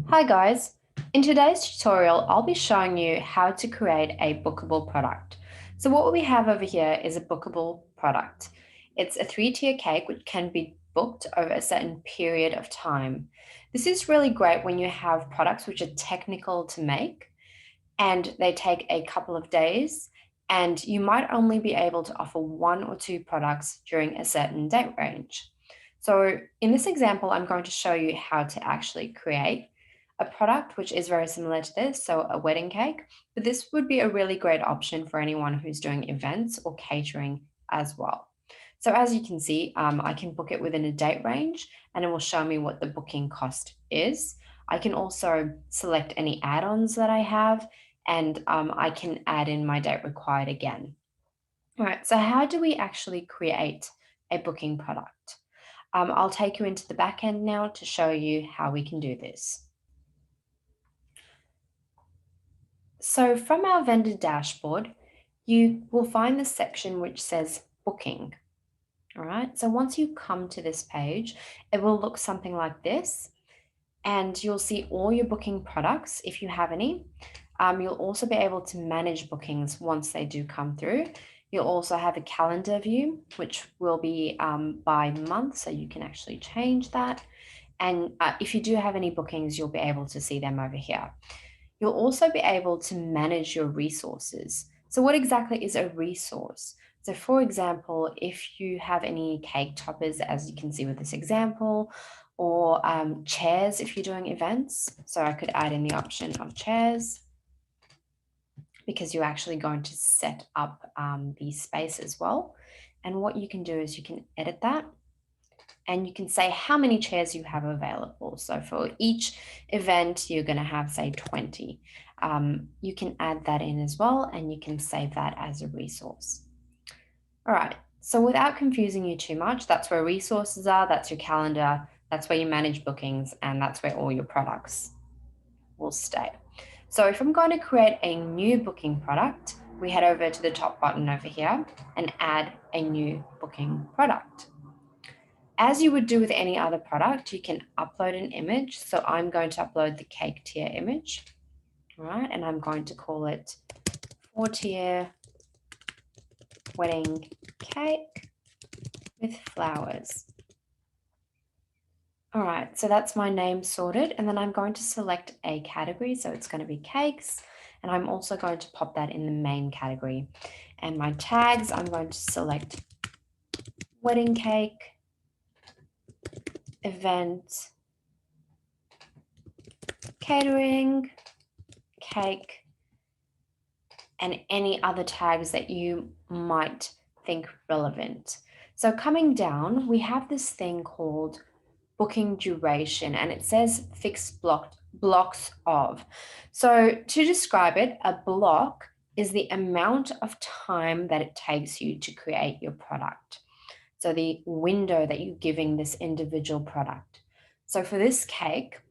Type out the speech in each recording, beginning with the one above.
Hi guys, in today's tutorial I'll be showing you how to create a bookable product. So what we have over here is a bookable product. It's a 3-tier cake which can be booked over a certain period of time. This is really great when you have products which are technical to make and they take a couple of days and you might only be able to offer 1 or 2 products during a certain date range. So in this example, I'm going to show you how to actually create a product which is very similar to this, so a wedding cake, but this would be a really great option for anyone who's doing events or catering as well. So as you can see, I can book it within a date range and it will show me what the booking cost is. I can also select any add-ons that I have and I can add in my date required again. All right, so how do we actually create a booking product? I'll take you into the back end now to show you how we can do this. So from our vendor dashboard, you will find the section which says booking. All right, so once you come to this page, it will look something like this, and you'll see all your booking products if you have any. You'll also be able to manage bookings once they do come through. You'll also have a calendar view, which will be by month, so you can actually change that. And if you do have any bookings, you'll be able to see them over here. You'll also be able to manage your resources. So what exactly is a resource? So for example, if you have any cake toppers, as you can see with this example, or chairs if you're doing events. So I could add in the option of chairs because you're actually going to set up the space as well. And what you can do is you can edit that and you can say how many chairs you have available. So for each event, you're going to have, say, 20. You can add that in as well, and you can save that as a resource. All right, so without confusing you too much, that's where resources are, that's your calendar, that's where you manage bookings, and that's where all your products will stay. So if I'm going to create a new booking product, we head over to the top button over here and add a new booking product. As you would do with any other product, you can upload an image. So I'm going to upload the cake tier image, all right? And I'm going to call it 4-tier wedding cake with flowers. All right, so that's my name sorted. And then I'm going to select a category. So it's going to be cakes. And I'm also going to pop that in the main category. And my tags, I'm going to select wedding cake, event, catering, cake, and any other tags that you might think relevant. So coming down, we have this thing called booking duration, and it says fixed blocks of. So to describe it, a block is the amount of time that it takes you to create your product. So the window that you're giving this individual product. So for this cake,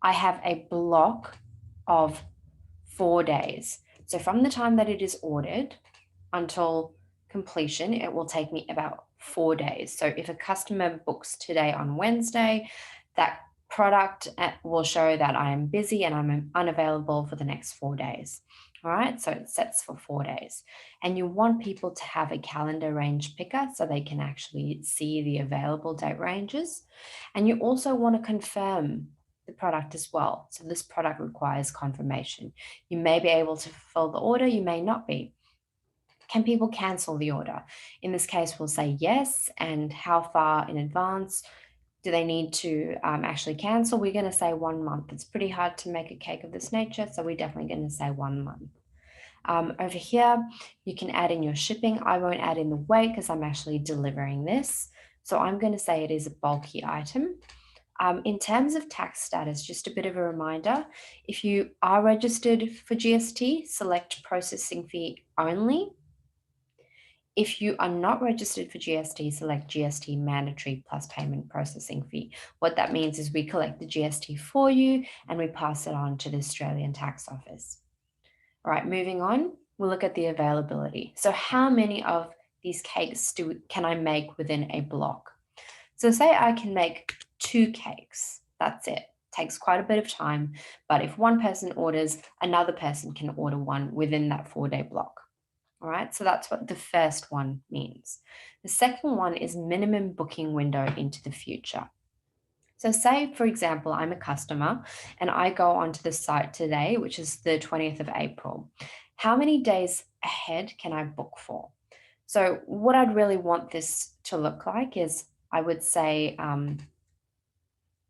I have a block of 4 days. So from the time that it is ordered until completion, it will take me about 4 days. So if a customer books today on Wednesday, that product will show that I am busy and I'm unavailable for the next 4 days. All right, so it sets for 4 days. And you want people to have a calendar range picker so they can actually see the available date ranges. And you also want to confirm the product as well. So this product requires confirmation. You may be able to fulfill the order, you may not be. Can people cancel the order? In this case, we'll say yes. And how far in advance do they need to actually cancel? We're going to say 1 month. It's pretty hard to make a cake of this nature, so we're definitely going to say 1 month. Over here, you can add in your shipping. I won't add in the weight because I'm actually delivering this. So I'm going to say it is a bulky item. In terms of tax status, just a bit of a reminder, if you are registered for GST, select processing fee only. If you are not registered for GST, select GST mandatory plus payment processing fee. What that means is we collect the GST for you and we pass it on to the Australian Tax Office. All right, moving on, we'll look at the availability. So how many of these cakes can I make within a block? So say I can make 2 cakes, that's it. takes quite a bit of time, but if one person orders, another person can order one within that 4-day block. All right, so that's what the first one means. The second one is minimum booking window into the future. So say, for example, I'm a customer and I go onto the site today, which is the 20th of April. How many days ahead can I book for? So what I'd really want this to look like is I would say,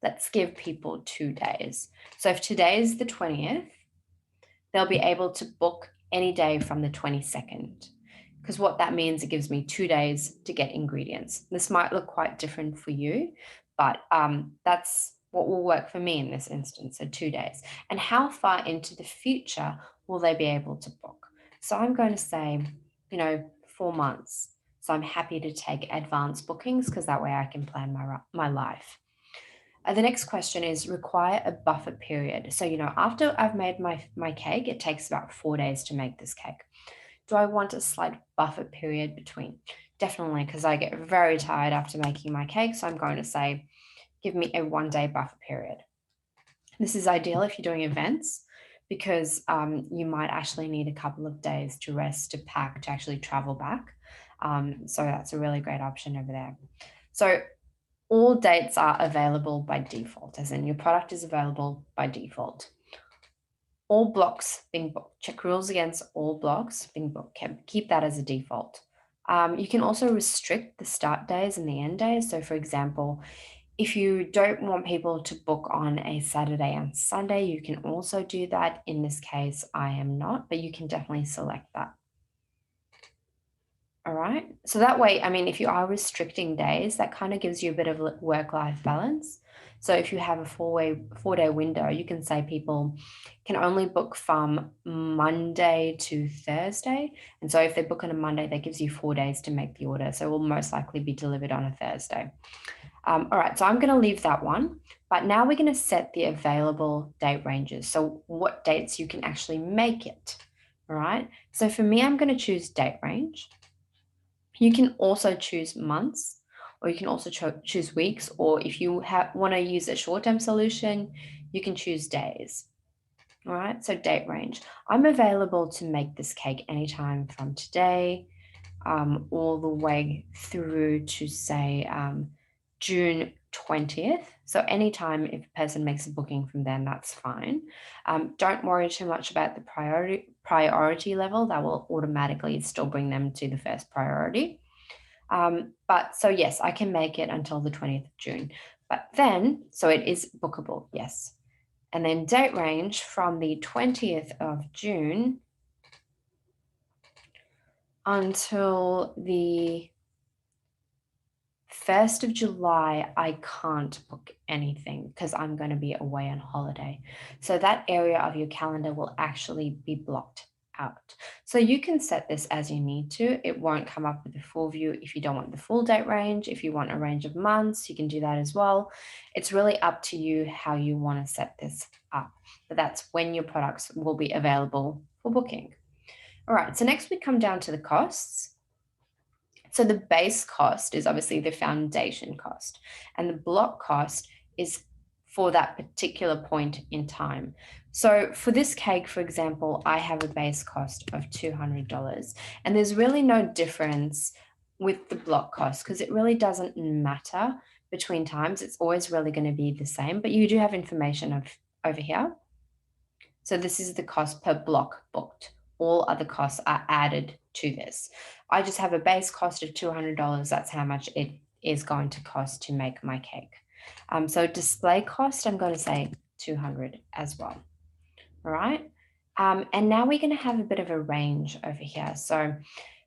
let's give people 2 days. So if today is the 20th, they'll be able to book any day from the 22nd. Because what that means, it gives me 2 days to get ingredients. This might look quite different for you, but that's what will work for me in this instance, so 2 days. And how far into the future will they be able to book? So I'm going to say, 4 months. So I'm happy to take advanced bookings because that way I can plan my life. The next question is require a buffer period. So, after I've made my cake, it takes about 4 days to make this cake. Do I want a slight buffer period between? Definitely, because I get very tired after making my cake. So I'm going to say, give me a 1-day buffer period. This is ideal if you're doing events because you might actually need a couple of days to rest, to pack, to actually travel back. So that's a really great option over there. So all dates are available by default, as in your product is available by default. All blocks being booked. Check rules against all blocks being booked. Keep that as a default. You can also restrict the start days and the end days. So, for example, if you don't want people to book on a Saturday and Sunday, you can also do that. In this case, I am not, but you can definitely select that. All right. So that way, if you are restricting days, that kind of gives you a bit of work-life balance. So if you have a 4-day window, you can say people can only book from Monday to Thursday. And so if they book on a Monday, that gives you 4 days to make the order. So it will most likely be delivered on a Thursday. All right, so I'm going to leave that one. But now we're going to set the available date ranges. So what dates you can actually make it. All right. So for me, I'm going to choose date range. You can also choose months, or you can also choose weeks, or if you want to use a short-term solution, you can choose days. All right, so date range. I'm available to make this cake anytime from today all the way through to, say, June 20th. So anytime if a person makes a booking from then, that's fine. Don't worry too much about the priority level. That will automatically still bring them to the first priority. But so yes, I can make it until the 20th of June. But then, so it is bookable, yes. And then date range from the 20th of June until the 1st of July, I can't book anything because I'm going to be away on holiday. So that area of your calendar will actually be blocked out. So you can set this as you need to. It won't come up with the full view if you don't want the full date range. If you want a range of months, you can do that as well. It's really up to you how you want to set this up. But that's when your products will be available for booking. All right, so next we come down to the costs. So the base cost is obviously the foundation cost, and the block cost is for that particular point in time. So for this cake, for example, I have a base cost of $200, and there's really no difference with the block cost because it really doesn't matter between times. It's always really going to be the same, but you do have information over here. So this is the cost per block booked. All other costs are added to this. I just have a base cost of $200. That's how much it is going to cost to make my cake. So display cost, I'm going to say 200 as well. All right. And now we're going to have a bit of a range over here. So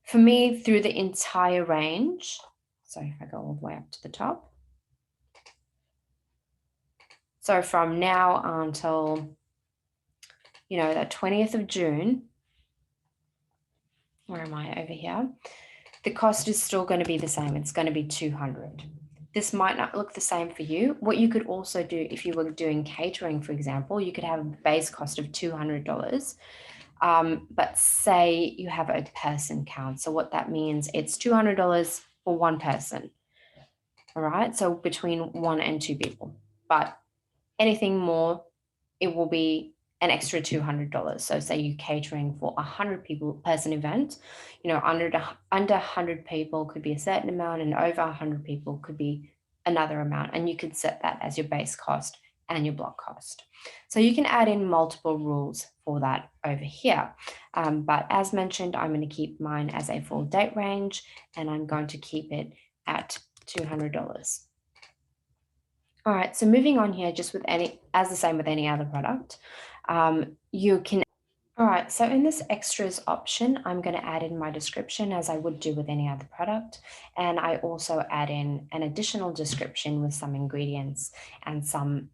for me, through the entire range, so if I go all the way up to the top. So from now until, the 20th of June, where am I over here? The cost is still going to be the same. It's going to be 200. This might not look the same for you. What you could also do if you were doing catering, for example, you could have a base cost of $200. But say you have a person count. So what that means, it's $200 for one person. All right. So between 1 and 2 people. But Anything more, it will be an extra $200. So say you're catering for 100 people person event, under 100 people could be a certain amount, and over 100 people could be another amount. And you could set that as your base cost and your block cost. So you can add in multiple rules for that over here. But as mentioned, I'm going to keep mine as a full date range, and I'm going to keep it at $200. All right, so moving on here, just as the same with any other product, you can. All right, so in this extras option, I'm going to add in my description as I would do with any other product. And I also add in an additional description with some ingredients and some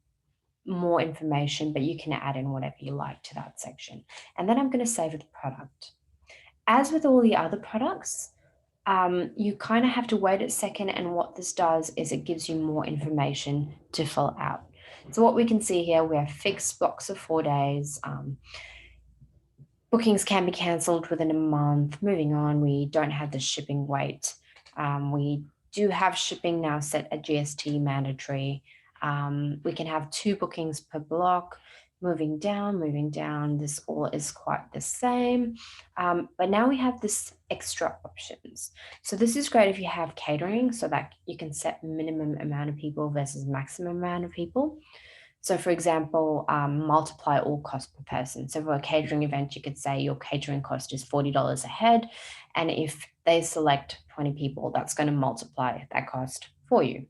more information, but you can add in whatever you like to that section. And then I'm going to save the product. As with all the other products, you kind of have to wait a second, and what this does is it gives you more information to fill out. So what we can see here, we have fixed blocks of 4 days. Bookings can be cancelled within a month. Moving on, we don't have the shipping weight. We do have shipping now set at GST mandatory. We can have 2 bookings per block. Moving down, this all is quite the same. But now we have this extra options. So this is great if you have catering, so that you can set minimum amount of people versus maximum amount of people. So for example, multiply all cost per person. So for a catering event, you could say your catering cost is $40 a head. And if they select 20 people, that's going to multiply that cost for you.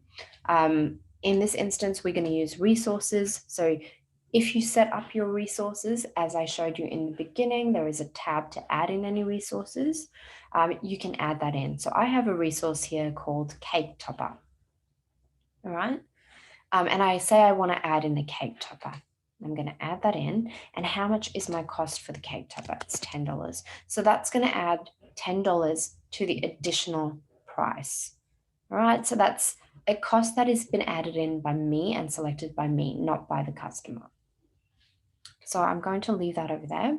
In this instance, we're going to use resources. So if you set up your resources, as I showed you in the beginning, there is a tab to add in any resources. You can add that in. So I have a resource here called Cake Topper. All right. And I say I want to add in a cake topper. I'm going to add that in. And how much is my cost for the cake topper? It's $10. So that's going to add $10 to the additional price. All right. So that's a cost that has been added in by me and selected by me, not by the customer. So I'm going to leave that over there,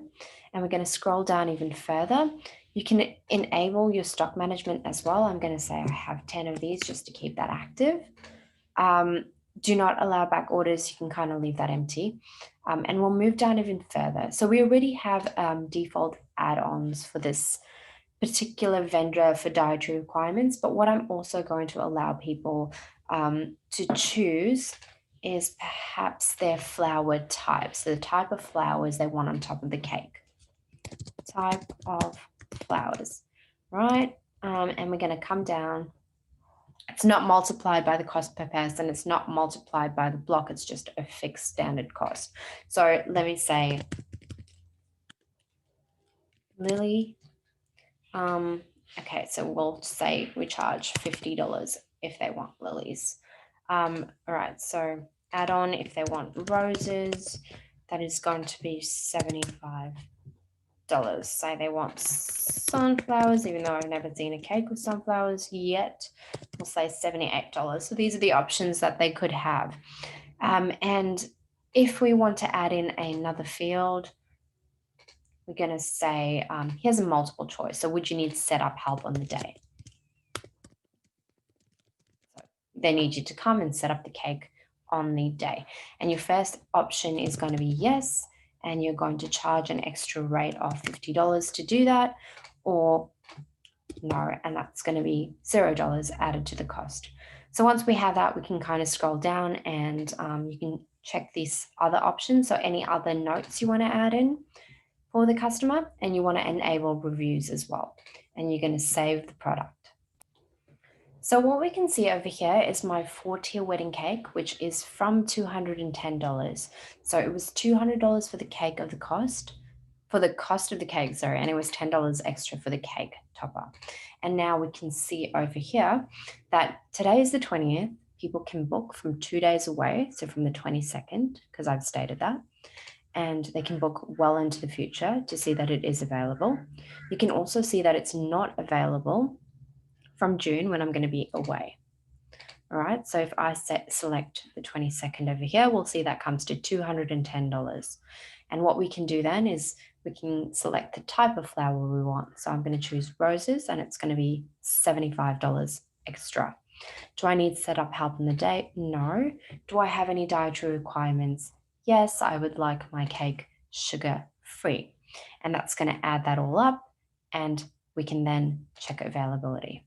and we're going to scroll down even further. You can enable your stock management as well. I'm going to say I have 10 of these just to keep that active. Do not allow back orders. You can kind of leave that empty. And we'll move down even further. So we already have default add-ons for this particular vendor for dietary requirements. But what I'm also going to allow people to choose is perhaps their flour type. So the type of flowers they want on top of the cake. Type of flowers, right? And we're going to come down. It's not multiplied by the cost per person. It's not multiplied by the block. It's just a fixed standard cost. So let me say Lily. Okay, so we'll say we charge $50 if they want lilies. All right, so add on if they want roses, that is going to be $75. Say they want sunflowers, even though I've never seen a cake with sunflowers yet, we'll say $78. So these are the options that they could have. And if we want to add in another field, we're going to say, here's a multiple choice. So would you need setup help on the day? So they need you to come and set up the cake on the day. And your first option is going to be yes, and you're going to charge an extra rate of $50 to do that, or no, and that's going to be $0 added to the cost. So once we have that, we can kind of scroll down, and you can check these other options. So any other notes you want to add in for the customer, and you want to enable reviews as well, and you're going to save the product. So what we can see over here is my 4-tier wedding cake, which is from $210. So it was $200 for the cake of the cost, for the cost of the cake, sorry, and it was $10 extra for the cake topper. And now we can see over here that today is the 20th. People can book from 2 days away, so from the 22nd, because I've stated that. And they can book well into the future to see that it is available. You can also see that it's not available from June when I'm going to be away. All right, so if I select the 22nd over here, we'll see that comes to $210. And what we can do then is we can select the type of flower we want. So I'm going to choose roses, and it's going to be $75 extra. Do I need setup help in the day? No. Do I have any dietary requirements? Yes, I would like my cake sugar free. And that's going to add that all up, and we can then check availability.